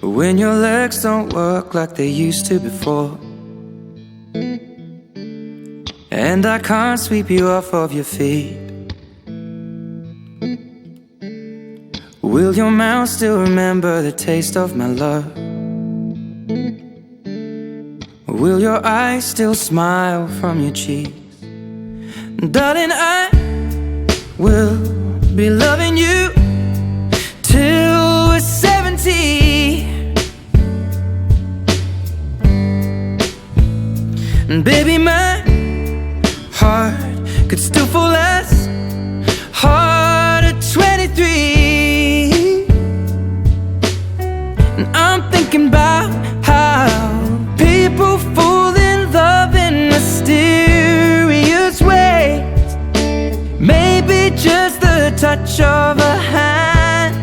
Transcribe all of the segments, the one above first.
when your legs don't work like they used to before, and I can't sweep you off of your feet. Will your mouth still remember the taste of my love? Will your eyes still smile from your cheeks? Darling, I will be loving you till we're 70. And baby, my heart could still fall as hard at 23. And I'm thinking about how people fall in love in mysterious ways. Maybe just the touch of a hand.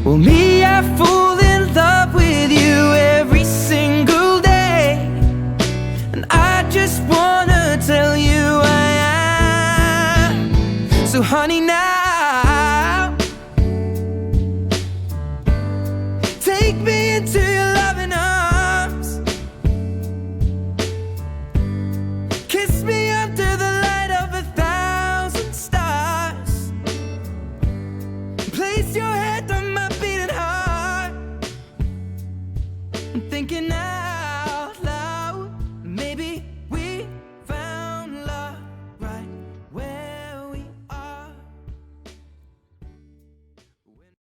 Well, me, I fall in love with you every single day, and I just wanna tell you I am. So honey, now take me into your loving arms. Kiss me under the light of 1,000 stars. Place your head on my beating heart. I'm thinking now